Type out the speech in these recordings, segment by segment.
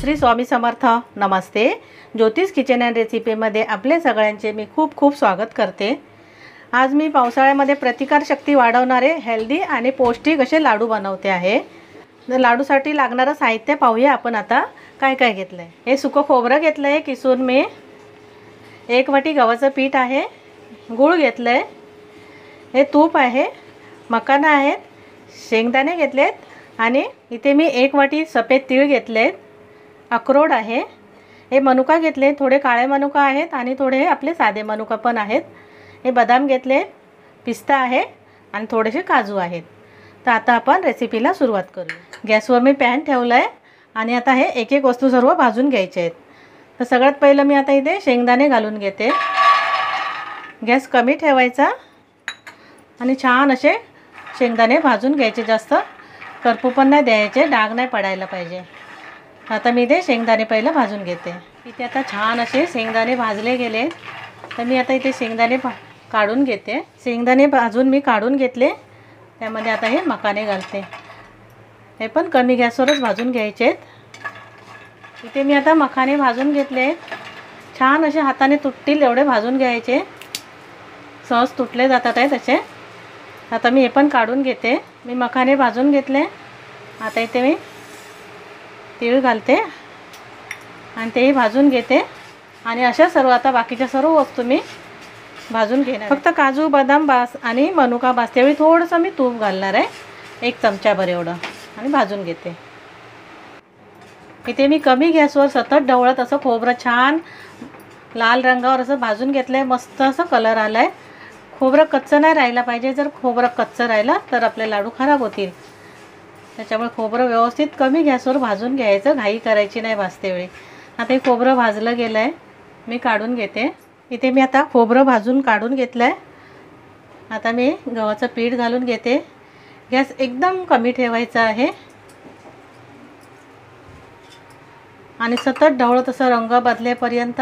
श्री स्वामी समर्थ. नमस्ते. ज्योतिष kitchen and रेसिपीमध्ये आपले सगळ्यांचे मी खूप खूप स्वागत करते. आज मी पावसाळ्यामध्ये प्रतिकारशक्ती वाढवणारे हेल्दी आणि पौष्टिक असे लाडू बनवते आहे. लाडूसाठी लागणारं साहित्य पाहूया आपण आता काय काय घेतलं आहे. हे सुकं खोबरं घेतलं आहे किसून मी, 1 वाटी गव्हाचं पीठ आहे, गूळ घेतलं आहे, हे तूप आहे, मखाना आहेत, शेंगदाणे घेतलेत आणि इथे मी 1 वाटी सफेद तीळ घेतलेत, अक्रोड आहे, हे मनुका घेतले, थोडे काळे मनुका आहेत आणि थोडे आपले साधे मनुका पण आहेत, हे बदाम घेतले, पिस्ता आहे आणि थोडेसे काजू आहेत. तर आता आपण रेसिपीला सुरुवात करूया. गॅसवर मी पॅन ठेवला आहे आणि आता हे एक एक वस्तू सर्व भाजून घ्यायचे आहेत. तर सगळ्यात पहिलं मी आता इथे शेंगदाणे घालून घेते. गॅस कमी ठेवायचा आणि छान असे शेंगदाणे भाजून घ्यायचे, जास्त करपू पण नाही द्यायचे, डाग नाही पडायला पाहिजे. आता मी इथे शेंगदाणे पहिलं भाजून घेते. इथे आता छान असे शेंगदाणे भाजले गेले, तर मी आता इथे शेंगदाणे काढून घेते. शेंगदाणे भाजून मी काढून घेतले, त्यामध्ये आता हे मखाने घालते. हे पण कमी गॅसवरच भाजून घ्यायचे आहेत. इथे मी आता मखाने भाजून घेतले, छान असे हाताने तुटतील एवढे भाजून घ्यायचे, सहज तुटले जातात आहे तसे. आता मी हे पण काढून घेते. मी मखाने भाजून घेतले. आता इथे मी तीळ घालते आणि तेही भाजून घेते आणि अशा सर्व आता बाकीच्या सर्व वस्तू मी भाजून घेणार. फक्त काजू बदाम बास आणि मनुका बास, त्यावेळी थोडंसं मी तूप घालणार आहे, 1 चमचाभर एवढं, आणि भाजून घेते. इथे मी कमी गॅसवर सतत ढवळत असं खोबरं छान लाल रंगावर असं भाजून घेतलं आहे. मस्त असं कलर आला आहे. खोबरं कच्चं नाही राहायला पाहिजे, जर खोबरं कच्चं राहिलं तर आपले लाडू खराब होतील. त्याच्यामुळे खोबरं व्यवस्थित कमी गॅसवर भाजून घ्यायचं, घाई करायची नाही भाजते वेळी. आता हे खोबरं भाजलं गेलं आहे, मी काढून घेते. इथे मी आता खोबरं भाजून काढून घेतलं आहे. आता मी गव्हाचं पीठ घालून घेते. गॅस एकदम कमी ठेवायचा आहे आणि सतत ढवळत असं रंग बदलेपर्यंत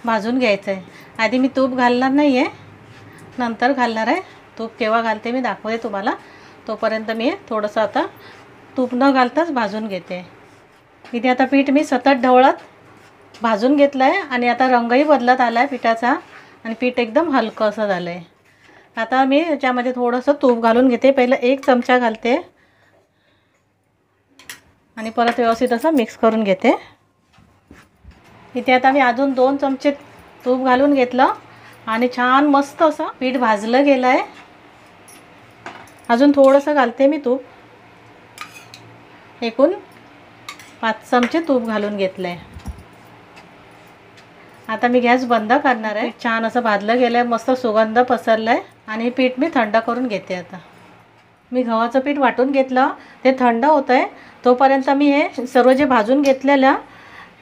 भाजून घ्यायचं आहे. आधी मी तूप घालणार नाही आहे, नंतर घालणार आहे. तूप केव्हा घालते मी दाखवते तुम्हाला. तोपर्यंत मी थोडंसं आता तूप न घालताच भाजून घेते. इथे आता पीठ मी सतत ढवळत भाजून घेतलं आहे आणि आता रंगही बदलत आला आहे पिठाचा आणि पीठ एकदम हलकं असं झालं आहे. आता मी याच्यामध्ये थोडंसं तूप घालून घेते. पहिलं 1 चमचा घालते आणि परत व्यवस्थित असं मिक्स करून घेते. इथे आता मी अजून 2 चमचे तूप घालून घेतलं आणि छान मस्त असं पीठ भाजलं गेलं आहे. अजून थोडंसं घालते मी तूप, एकूण 5 चमचे तूप घालून घेतलं आहे. आता मी गॅस बंद करणार आहे. छान असं भाजलं गेलं आहे, मस्त सुगंध पसरला आहे आणि पीठ मी थंड करून घेते. आता मी गव्हाचं पीठ वाटून घेतलं, ते थंड होतं आहे. तोपर्यंत मी हे सर्व जे भाजून घेतलेलं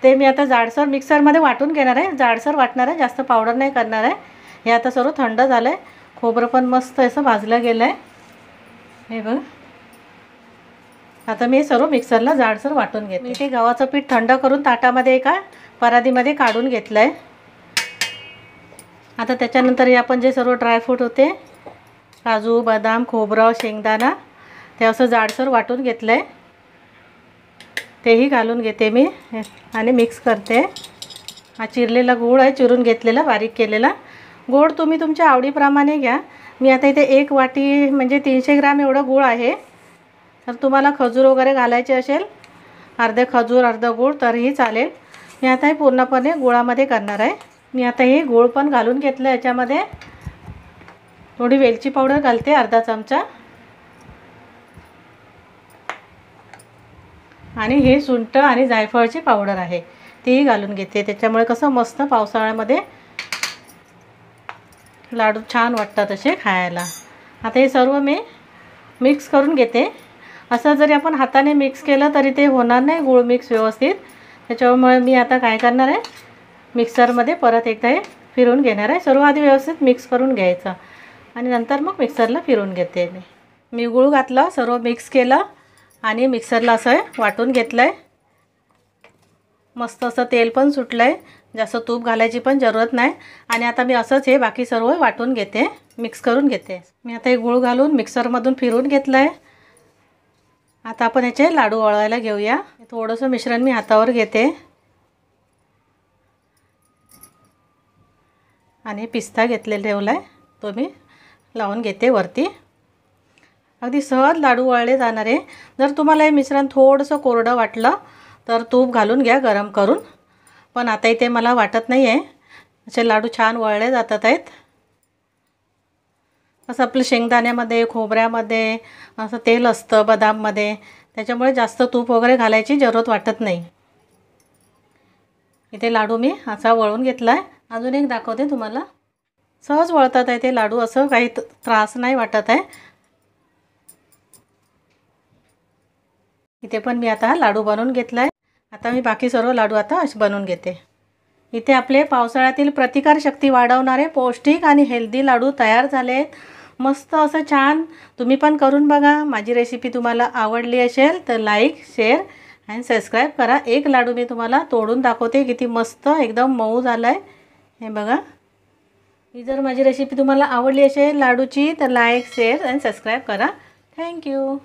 ते मी आता जाडसर मिक्सरमध्ये वाटून घेणार आहे. जाडसर वाटणार आहे, जास्त पावडर नाही करणार आहे. हे आता सर्व थंड झालं आहे. खोबरं पण मस्त असं भाजलं गेलं आहे, हे बघ. आता मी हे सर्व मिक्सरला जाडसर वाटून घेते. मी ते गव्हाचं पीठ थंड करून ताटामध्ये एका परातीमध्ये काढून घेतलं आहे. आता त्याच्यानंतर हे आपण जे सर्व ड्रायफ्रूट होते, काजू बदाम खोबरं शेंगदाणा, ते असं जाडसर वाटून घेतलं आहे, तेही घालून घेते मी आणि मिक्स करते. हा चिरलेला गूळ आहे, चिरून घेतलेला बारीक केलेला. गोड तुम्ही तुमच्या आवडीप्रमाणे घ्या. मी आता इथे 1 वाटी म्हणजे 300 ग्राम एवढं गूळ आहे. तर तुम्हाला खजूर वगैरे घालायचे असेल, अर्धे खजूर अर्धं गूळ तरीही चालेल. मी आता हे पूर्णपणे गुळामध्ये करणार आहे. मी आता हे गूळ पण घालून घेतलं. याच्यामध्ये थोडी वेलची पावडर घालते, अर्धा चमचा, आणि हे सुंठ आणि जायफळची पावडर आहे, तीही घालून घेते. त्याच्यामुळे कसं मस्त पावसाळ्यामध्ये लाडू छान वाटतात असे खायला. आता हे सर्व मी मिक्स करून घेते. असं जरी आपण हाताने मिक्स केलं तरी ते होणार नाही गूळ मिक्स व्यवस्थित. त्याच्यामुळे मी आता काय करणार आहे, मिक्सरमध्ये परत एकदा हे फिरवून घेणार आहे. सर्व आधी व्यवस्थित मिक्स करून घ्यायचं आणि नंतर मग मिक्सरला फिरवून घेते. मी गूळ घातलं, सर्व मिक्स केलं आणि मिक्सरला असं वाटून घेतलं आहे. मस्त असं तेल पण सुटलं आहे, जास्त तूप घालायची पण जरूरत नाही. आणि आता मी असंच हे बाकी सर्व वाटून घेते, मिक्स करून घेते. मी आता हे गूळ घालून मिक्सरमधून फिरवून घेतलं आहे आता आपण याचे लाडू वळवायला घेऊया. थोडंसं मिश्रण मी हातावर घेते आणि पिस्ता घेतलेला ठेवला आहे तो मी लावून घेते वरती. अगदी सहज लाडू वळले जाणार आहे. जर तुम्हाला हे मिश्रण थोडंसं कोरडं वाटलं तर तूप घालून घ्या गरम करून, पण आता इथे मला वाटत नाही आहे. असे लाडू छान वळले जातात आहेत. असं आपलं शेंगदाण्यामध्ये खोबऱ्यामध्ये असं तेल असतं बदाममध्ये, त्याच्यामुळे जास्त तूप वगैरे घालायची जरूरत वाटत नाही. इथे लाडू मी असा वळून घेतला आहे. अजून एक दाखवते तुम्हाला. सहज वळतात आहे ते लाडू, असं काही त्रास नाही वाटत आहे. इथे पण मी आता लाडू बनवून घेतला आहे. आता मी बाकी सर्व लाडू आता असे बनवून घेते. इथे आपले पावसाळ्यातील प्रतिकारशक्ती वाढवणारे पौष्टिक आणि हेल्दी लाडू तयार झाले आहेत. मस्त असं छान. तुम्ही पण करून बघा. माझी रेसिपी तुम्हाला आवडली असेल तर लाईक, शेअर आणि सबस्क्राईब करा. एक लाडू मी तुम्हाला तोडून दाखवते, किती मस्त एकदम मऊ झाला आहे हे बघा. ही जर माझी रेसिपी तुम्हाला आवडली असेल लाडूची तर लाईक, शेअर आणि सबस्क्राईब करा. थँक्यू.